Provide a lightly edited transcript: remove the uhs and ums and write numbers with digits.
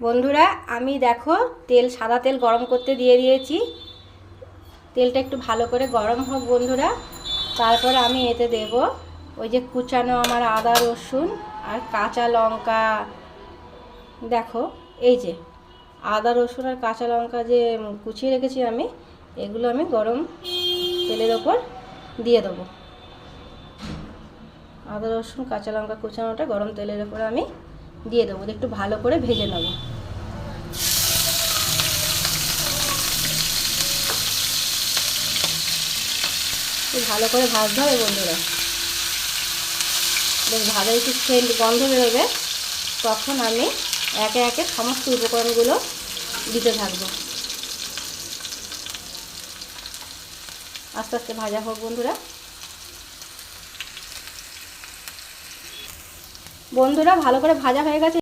বন্ধুরা আমি দেখো সাদা তেল গরম করতে দিয়ে দিয়েছি। তেলটা একটু ভালো করে গরম হোক বন্ধুরা, তারপর আমি এতে দেব ওই যে কুচানো আমার আদা রসুন আর কাঁচা লঙ্কা। দেখো এই যে আদা রসুন আর কাঁচা লঙ্কা যে কুচিয়ে রেখেছি আমি, এগুলো আমি গরম তেলের ওপর দিয়ে দেবো। আদা রসুন কাঁচা লঙ্কা কুচানোটা গরম তেলের ওপর আমি দিয়ে দেবো, একটু ভালো করে ভেজে নেব। ভালো করে ভাজতে হবে বন্ধুরা, বেশ ভাজা একটু সেন্ট গন্ধ বেরোবে, তখন আমি একে একে সমস্ত উপকরণগুলো দিতে থাকবো। আস্তে আস্তে ভাজা হোক বন্ধুরা। বন্ধুরা ভালো করে ভাজা হয়ে গেছে।